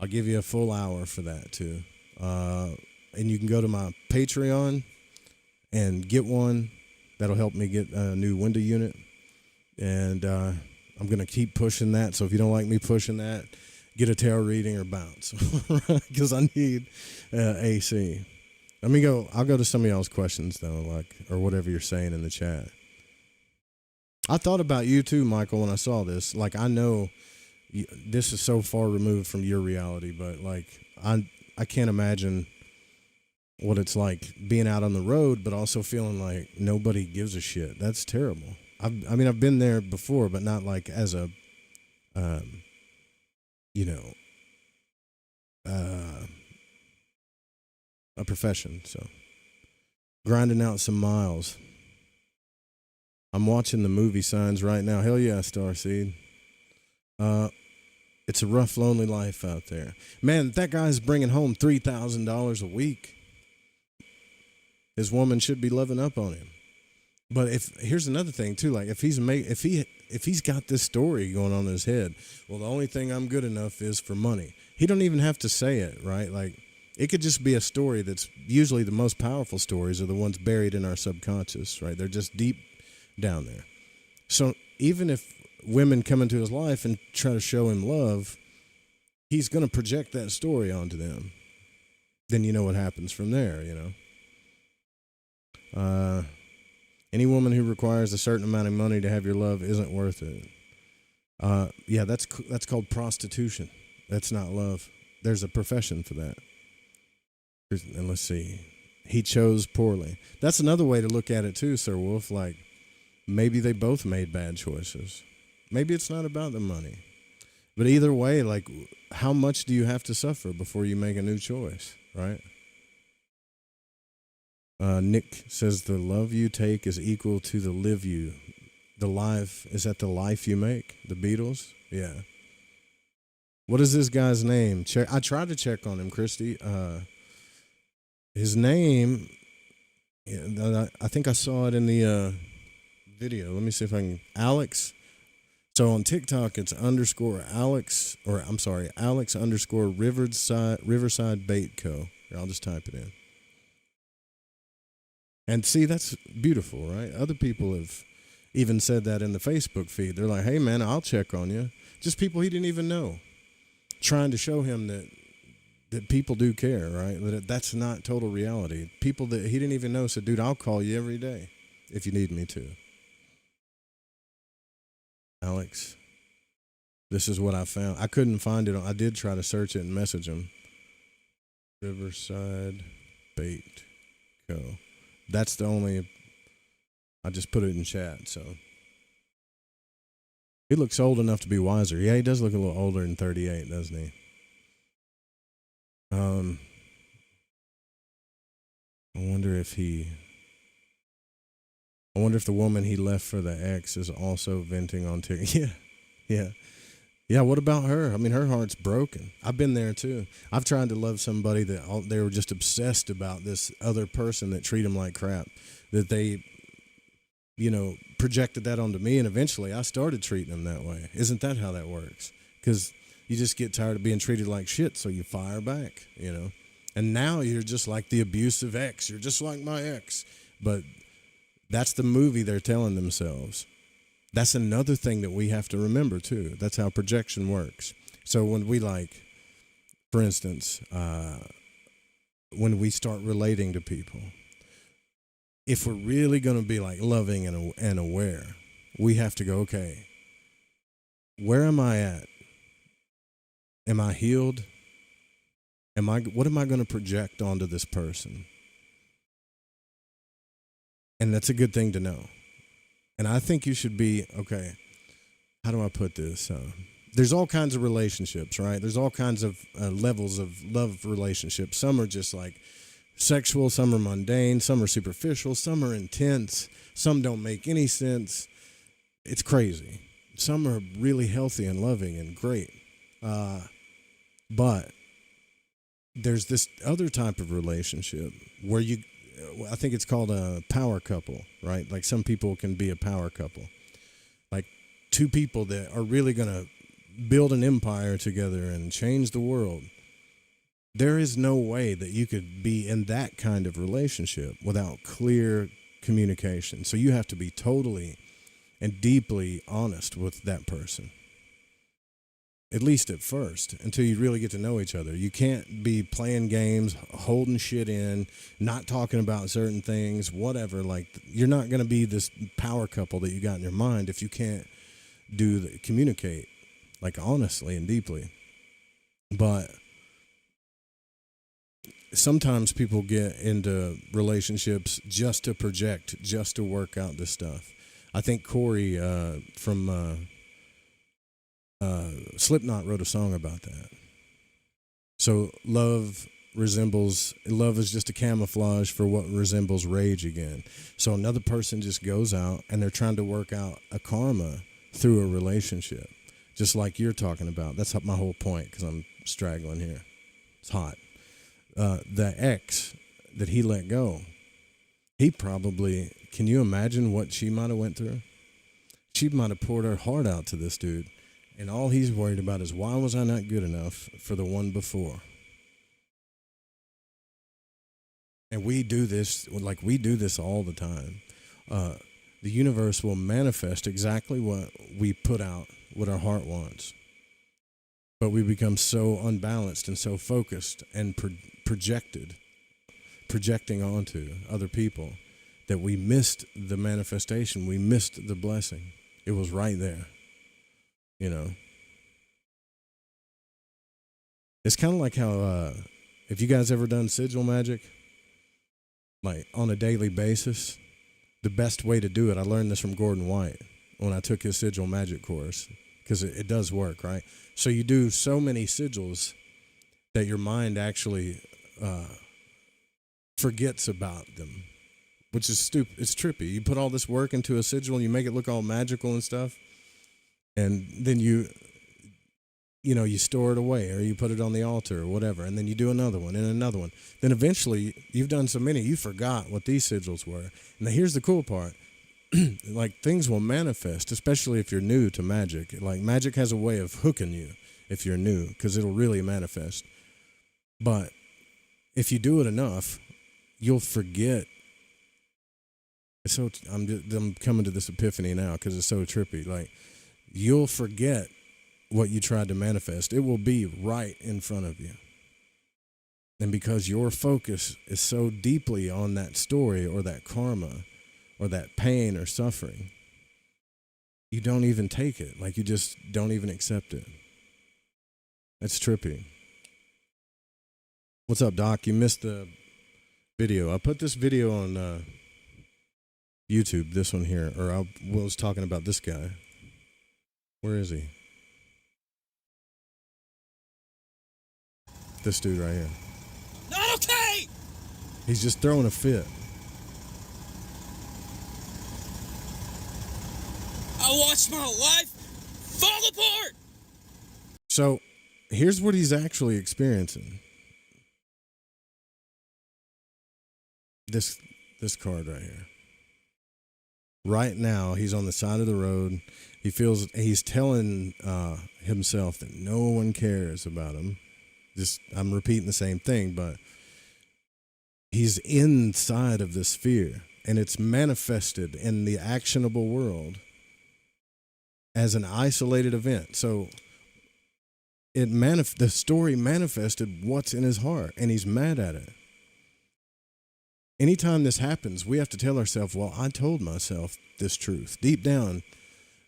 Speaker 1: I'll give you a full hour for that too. And you can go to my Patreon and get one. That'll help me get a new window unit. And I'm going to keep pushing that. So if you don't like me pushing that, get a tarot reading or bounce. Because I need AC. I'll go to some of y'all's questions, though, or whatever you're saying in the chat. I thought about you, too, Michael, when I saw this. Like, I know this is so far removed from your reality, but, like, I can't imagine what it's like being out on the road, but also feeling like nobody gives a shit. That's terrible. I've been there before, but not like as a, a profession. So grinding out some miles. I'm watching the movie Signs right now. Hell yeah, Starseed. It's a rough, lonely life out there. Man, that guy's bringing home $3,000 a week. His woman should be loving up on him. But here's another thing too, like if he's got this story going on in his head, well, the only thing I'm good enough is for money. He don't even have to say it, right? Like it could just be a story that's usually the most powerful stories are the ones buried in our subconscious, right? They're just deep down there. So even if women come into his life and try to show him love, he's going to project that story onto them. Then you know what happens from there, Any woman who requires a certain amount of money to have your love isn't worth it. Yeah, that's called prostitution. That's not love. There's a profession for that. And let's see. He chose poorly. That's another way to look at it too, Sir Wolf. Like, maybe they both made bad choices. Maybe it's not about the money. But either way, like, how much do you have to suffer before you make a new choice, right? Nick says the love you take is equal to the live you. The life, is that the life you make? The Beatles? Yeah. What is this guy's name? I tried to check on him, Christy. His name, I think I saw it in the video. Let me see if I can. Alex. So on TikTok, it's _Alex, or I'm sorry, Alex _ Riverside Bait Co. Here, I'll just type it in. And see, that's beautiful, right? Other people have even said that in the Facebook feed. They're like, hey, man, I'll check on you. Just people he didn't even know. Trying to show him that people do care, right? That's not total reality. People that he didn't even know said, dude, I'll call you every day if you need me to. Alex, this is what I found. I couldn't find it. I did try to search it and message him. Riverside Bait Co. That's the only, I just put it in chat, so. He looks old enough to be wiser. Yeah, he does look a little older than 38, doesn't he? I wonder if the woman he left for the ex is also venting on TikTok. Yeah, what about her? I mean, her heart's broken. I've been there too. I've tried to love somebody that they were just obsessed about this other person that treat them like crap, that they, projected that onto me, and eventually I started treating them that way. Isn't that how that works? Because you just get tired of being treated like shit, so you fire back, And now you're just like the abusive ex. You're just like my ex. But that's the movie they're telling themselves. That's another thing that we have to remember, too. That's how projection works. So when we, for instance, when we start relating to people, if we're really going to be, loving and aware, we have to go, okay, where am I at? Am I healed? What am I going to project onto this person? And that's a good thing to know. And I think you should be, okay, how do I put this? There's all kinds of relationships, right? There's all kinds of levels of love relationships. Some are just sexual, some are mundane, some are superficial, some are intense, some don't make any sense. It's crazy. Some are really healthy and loving and great. But there's this other type of relationship where I think it's called a power couple, right? Some people can be a power couple. Two people that are really going to build an empire together and change the world. There is no way that you could be in that kind of relationship without clear communication. So you have to be totally and deeply honest with that person. At least at first, until you really get to know each other. You can't be playing games, holding shit in, not talking about certain things, whatever. You're not going to be this power couple that you got in your mind if you can't communicate, honestly and deeply. But sometimes people get into relationships just to project, just to work out this stuff. I think Corey from Slipknot wrote a song about that. So love is just a camouflage for what resembles rage again. So another person just goes out and they're trying to work out a karma through a relationship, just like you're talking about. That's my whole point, because I'm straggling here. It's hot. The ex that he let go, he probably, can you imagine what she might have went through? She might have poured her heart out to this dude. And all he's worried about is, why was I not good enough for the one before? And we do this all the time. The universe will manifest exactly what we put out, what our heart wants. But we become so unbalanced and so focused and projecting onto other people that we missed the manifestation. We missed the blessing. It was right there. It's kind of like how, if you guys ever done sigil magic, on a daily basis, the best way to do it, I learned this from Gordon White when I took his sigil magic course, because it does work, right? So you do so many sigils that your mind actually forgets about them, which is stupid. It's trippy. You put all this work into a sigil, you make it look all magical and stuff, and then you store it away, or you put it on the altar or whatever, and then you do another one and another one. Then eventually, you've done so many, you forgot what these sigils were. And now here's the cool part. Like, things will manifest, especially if you're new to magic. Like, magic has a way of hooking you if you're new, because it'll really manifest. But if you do it enough, you'll forget. So I'm coming to this epiphany now because it's so trippy. Like, you'll forget what you tried to manifest. It will be right in front of you. And because your focus is so deeply on that story or that karma or that pain or suffering, you don't even take it. Like, you just don't even accept it. That's trippy. What's up, Doc? You missed the video. I put this video on YouTube, this one here, or I was talking about this guy. Where is he? This dude right here.
Speaker 2: Not okay!
Speaker 1: He's just throwing a fit.
Speaker 2: I watched my life fall apart!
Speaker 1: So, here's what he's actually experiencing. This card right here. Right now, he's on the side of the road. He's telling himself that no one cares about him. I'm repeating the same thing, but he's inside of this fear, and it's manifested in the actionable world as an isolated event. So the story manifested what's in his heart, and he's mad at it. Anytime this happens, we have to tell ourselves, well, I told myself this truth. Deep down,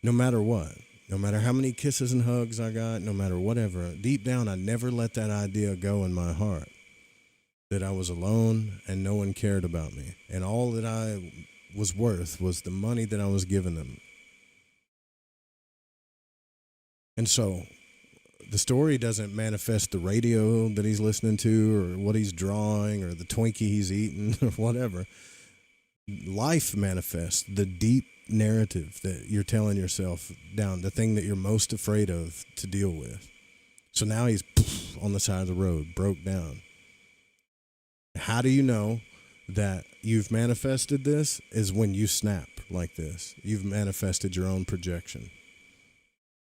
Speaker 1: no matter what, no matter how many kisses and hugs I got, no matter whatever, deep down, I never let that idea go in my heart that I was alone and no one cared about me. And all that I was worth was the money that I was giving them. And so the story doesn't manifest the radio that he's listening to or what he's drawing or the Twinkie he's eating or whatever. Life manifests the deep narrative that you're telling yourself down, the thing that you're most afraid of to deal with. So now he's on the side of the road, broke down. How do you know that you've manifested this? Is when you snap like this. You've manifested your own projection.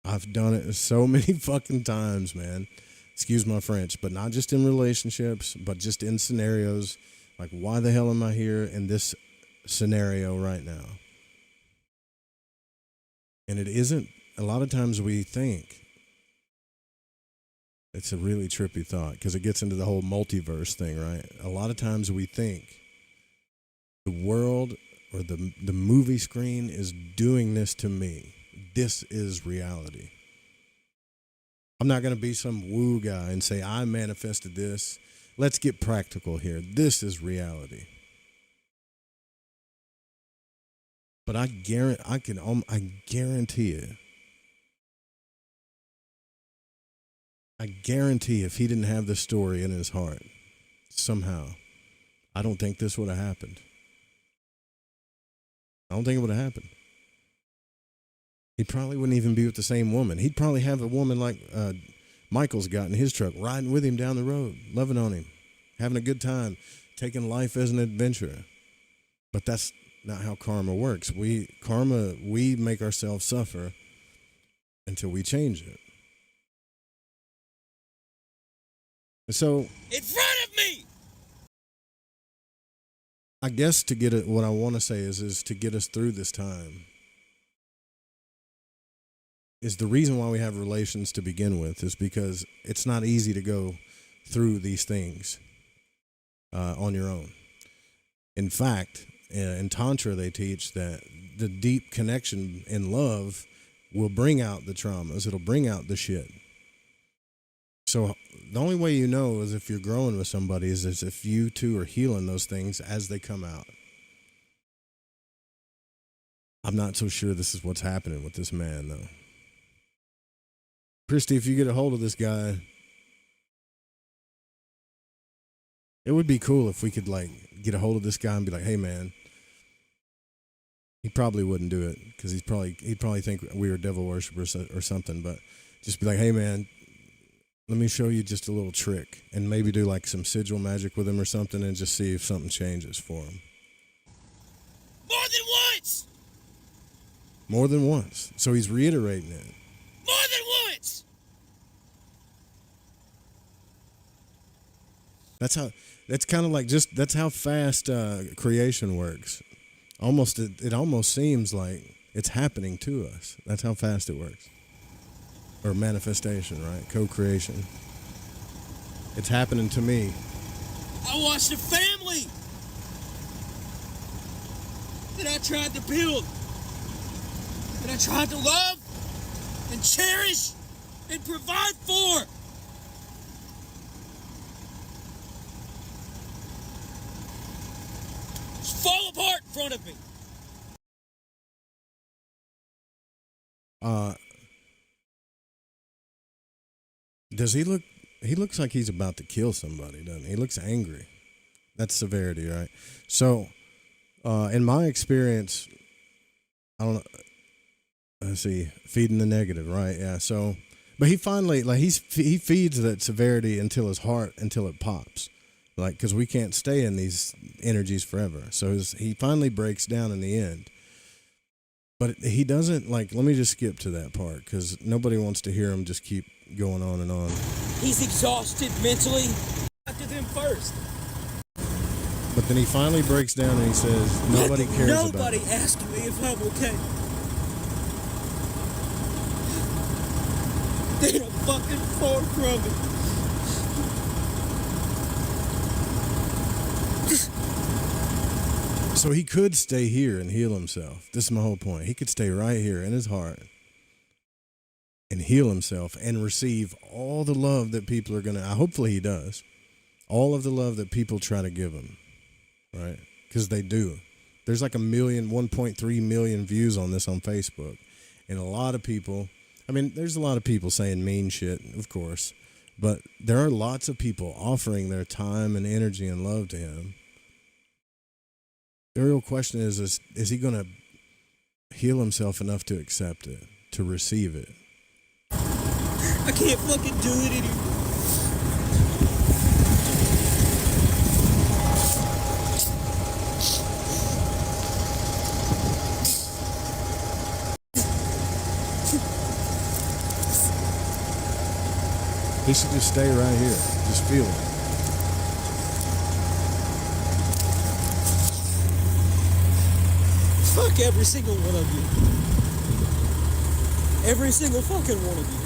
Speaker 1: I've done it so many fucking times, man. Excuse my French, but not just in relationships, but just in scenarios. Like, why the hell am I here in this scenario right now? And it isn't, a lot of times we think, it's a really trippy thought because it gets into the whole multiverse thing, right? A lot of times we think the world or the movie screen is doing this to me. This is reality. I'm not going to be some woo guy and say, I manifested this. Let's get practical here. This is reality. But I guarantee if he didn't have this story in his heart, somehow, I don't think this would have happened. I don't think it would have happened. He probably wouldn't even be with the same woman. He'd probably have a woman like Michael's got in his truck, riding with him down the road, loving on him, having a good time, taking life as an adventure. But that's not how karma works. We make ourselves suffer until we change it. And so,
Speaker 2: In front of me!
Speaker 1: I guess to get it, what I want to say is to get us through this time, is the reason why we have relations to begin with is because it's not easy to go through these things on your own. In fact, in Tantra, they teach that the deep connection in love will bring out the traumas. It'll bring out the shit. So the only way you know is if you're growing with somebody is if you two are healing those things as they come out. I'm not so sure this is what's happening with this man, though. Christy, if you get a hold of this guy, it would be cool if we could, like, get a hold of this guy and be like, hey man, he probably wouldn't do it because he'd probably think we were devil worshippers or something. But just be like, hey man, let me show you just a little trick, and maybe do like some sigil magic with him or something, and just see if something changes for him.
Speaker 2: More than once!
Speaker 1: More than once. So he's reiterating it.
Speaker 2: More than once!
Speaker 1: That's kind of like that's how fast creation works. It almost seems like it's happening to us. That's how fast it works. Or manifestation, right? Co-creation. It's happening to me.
Speaker 2: I watched a family that I tried to build, that I tried to love and cherish and provide for. Just fall apart in front of me.
Speaker 1: Does he look? He looks like he's about to kill somebody, doesn't he? He looks angry. That's severity, right? So, in my experience, I don't know. Let's see, feeding the negative, right? Yeah. So, but he finally, like, he feeds that severity until it pops, like, because we can't stay in these energies forever. So he finally breaks down in the end. But he doesn't, like, let me just skip to that part because nobody wants to hear him just keep going on and on.
Speaker 2: He's exhausted mentally. After them first.
Speaker 1: But then he finally breaks down and he says, nobody cares about it.
Speaker 2: Nobody asked me if I'm okay. They're fucking far from it.
Speaker 1: So he could stay here and heal himself. This is my whole point. He could stay right here in his heart and heal himself and receive all the love that people are going to, hopefully he does, all of the love that people try to give him, right? Because they do. There's like 1.3 million views on this on Facebook. And a lot of people, I mean, there's a lot of people saying mean shit, of course, but there are lots of people offering their time and energy and love to him. The real question is he going to heal himself enough to accept it, to receive it?
Speaker 2: I can't fucking do it anymore.
Speaker 1: He should just stay right here. Just feel it.
Speaker 2: Fuck every single one of you. Every single fucking one of you.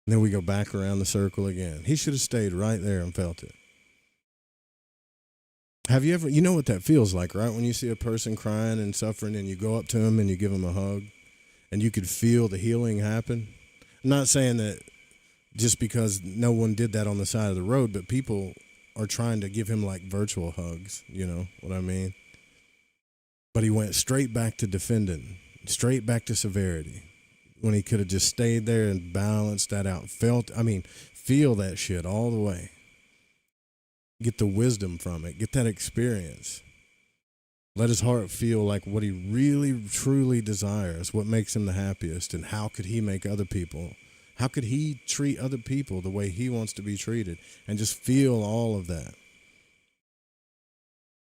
Speaker 1: And then we go back around the circle again. He should have stayed right there and felt it. Have you ever, you know what that feels like, right? When you see a person crying and suffering and you go up to him and you give him a hug and you could feel the healing happen. I'm not saying that just because no one did that on the side of the road, but people are trying to give him like virtual hugs, you know what I mean? But he went straight back to defending, straight back to severity, when he could have just stayed there and balanced that out. Feel that shit all the way. Get the wisdom from it. Get that experience. Let his heart feel like what he really, truly desires, what makes him the happiest, and how could he make other people, how could he treat other people the way he wants to be treated, and just feel all of that.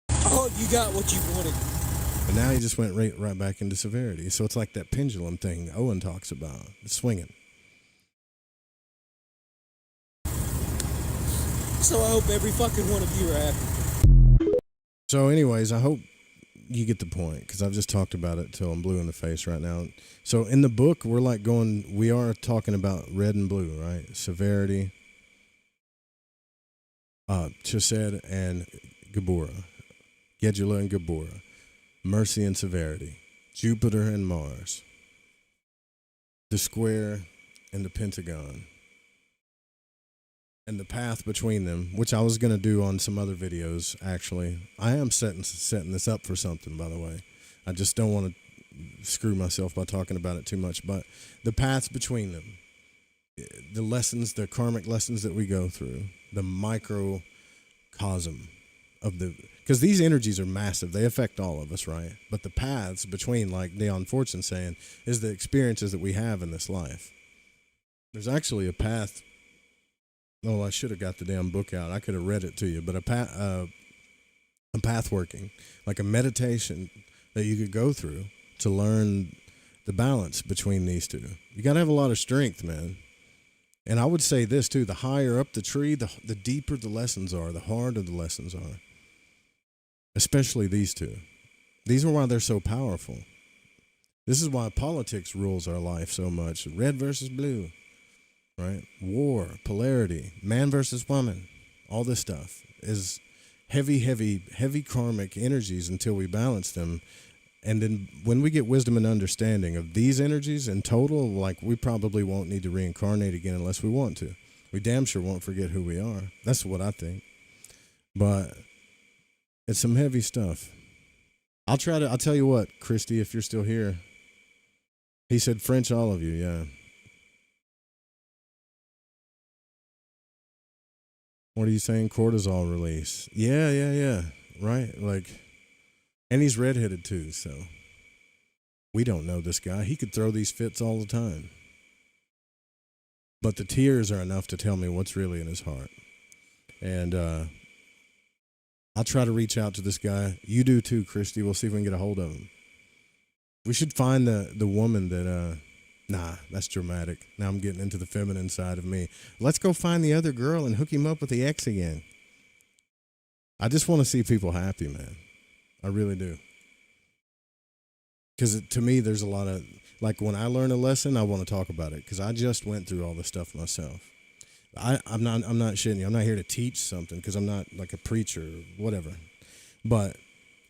Speaker 2: Oh, you got what you wanted.
Speaker 1: But now he just went right back into severity. So it's like that pendulum thing Owen talks about. It's swinging.
Speaker 2: So I hope every fucking one of you are happy.
Speaker 1: So anyways, I hope you get the point, because I've just talked about it till I'm blue in the face right now. So in the book, we are talking about red and blue, right? Severity, chesed and geburah, gedula and geburah, mercy and severity, Jupiter and Mars, the square and the pentagon, and the path between them, which I was going to do on some other videos, actually. I am setting this up for something, by the way. I just don't want to screw myself by talking about it too much. But the paths between them, the lessons, the karmic lessons that we go through, the microcosm of the, because these energies are massive. They affect all of us, right? But the paths between, like Dion Fortune saying, is the experiences that we have in this life. There's actually a path. Oh, I should have got the damn book out. I could have read it to you. But a path working, like a meditation that you could go through to learn the balance between these two. You got to have a lot of strength, man. And I would say this too: the higher up the tree, the deeper the lessons are, the harder the lessons are. Especially these two. These are why they're so powerful. This is why politics rules our life so much. Red versus blue, right? War, polarity, man versus woman. All this stuff is heavy karmic energies until we balance them. And then when we get wisdom and understanding of these energies in total, like, we probably won't need to reincarnate again unless we want to. We damn sure won't forget who we are. That's what I think. But it's some heavy stuff. I'll tell you what, Christy, if you're still here. He said French, all of you, yeah. What are you saying? Cortisol release. Yeah. Right? Like, and he's redheaded too, so we don't know this guy. He could throw these fits all the time. But the tears are enough to tell me what's really in his heart. And I'll try to reach out to this guy. You do too, Christy. We'll see if we can get a hold of him. We should find the woman that, nah, that's dramatic. Now I'm getting into the feminine side of me. Let's go find the other girl and hook him up with the ex again. I just want to see people happy, man. I really do. Because to me, there's a lot of, like, when I learn a lesson, I want to talk about it. Because I just went through all this stuff myself. I'm not shitting you. I'm not here to teach something because I'm not like a preacher or whatever. But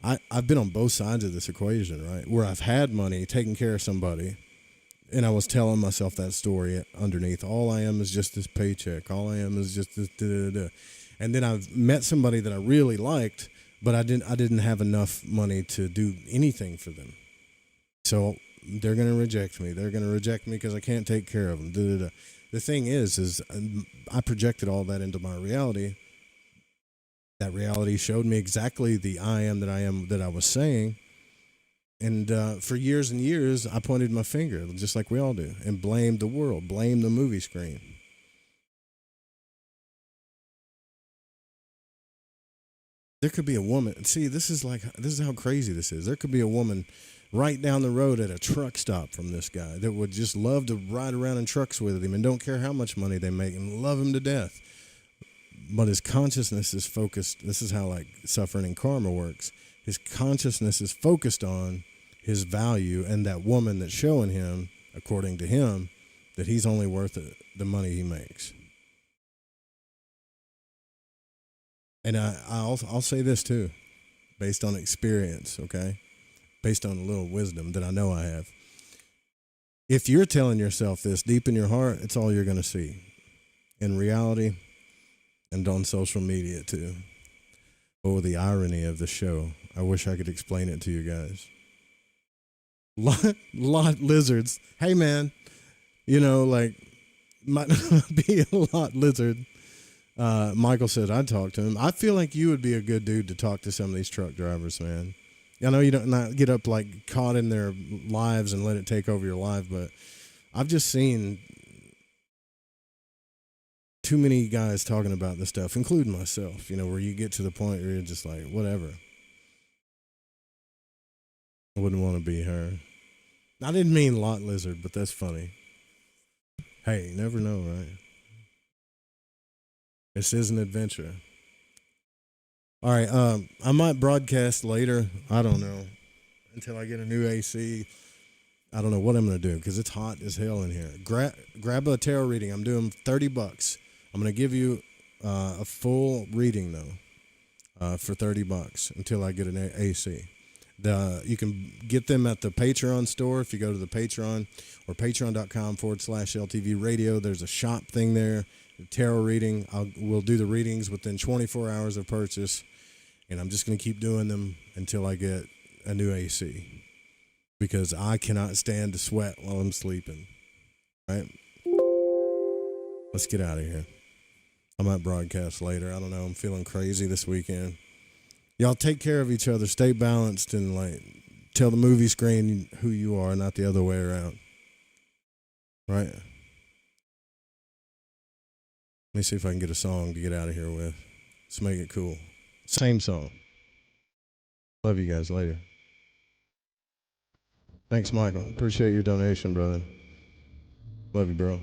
Speaker 1: I've been on both sides of this equation, right? Where I've had money, taking care of somebody, and I was telling myself that story underneath. All I am is just this paycheck. All I am is just this da-da-da. And then I've met somebody that I really liked, but I didn't have enough money to do anything for them. So they're going to reject me. They're going to reject me because I can't take care of them. Da-da-da. The thing is I projected all that into my reality. That reality showed me exactly the I am that I was saying. And for years and years, I pointed my finger, just like we all do, and blamed the world, blamed the movie screen. There could be a woman. See, this is how crazy this is. There could be a woman right down the road at a truck stop from this guy that would just love to ride around in trucks with him and don't care how much money they make and love him to death. But his consciousness is focused. This is how, like, suffering and karma works. His consciousness is focused on his value and that woman that's showing him, according to him, that he's only worth the money he makes. And I'll say this too, based on experience, okay? Based on a little wisdom that I know I have. If you're telling yourself this deep in your heart, it's all you're going to see. In reality, and on social media too. Oh, the irony of the show. I wish I could explain it to you guys. Lot lizards. Hey, man, like, might not be a lot lizard. Michael said I'd talk to him. I feel like you would be a good dude to talk to some of these truck drivers, man. I know you don't not get up, like, caught in their lives and let it take over your life, but I've just seen too many guys talking about this stuff, including myself, where you get to the point where you're just like, whatever. I wouldn't want to be her. I didn't mean lot lizard, but that's funny. Hey, you never know, right? This is an adventure. All right, I might broadcast later. I don't know. Until I get a new AC. I don't know what I'm going to do because it's hot as hell in here. Grab a tarot reading. I'm doing $30. I'm going to give you a full reading, though, for $30 until I get an AC. You can get them at the Patreon store if you go to the Patreon or patreon.com/LTV radio. There's a shop thing there. Tarot reading. We'll do the readings within 24 hours of purchase, and I'm just going to keep doing them until I get a new AC because I cannot stand to sweat while I'm sleeping. Right? Let's get out of here. I might broadcast later. I don't know. I'm feeling crazy this weekend. Y'all take care of each other. Stay balanced and like tell the movie screen who you are, not the other way around. Right? Let me see if I can get a song to get out of here with. Let's make it cool. Same song. Love you guys. Later. Thanks, Michael. Appreciate your donation, brother. Love you, bro.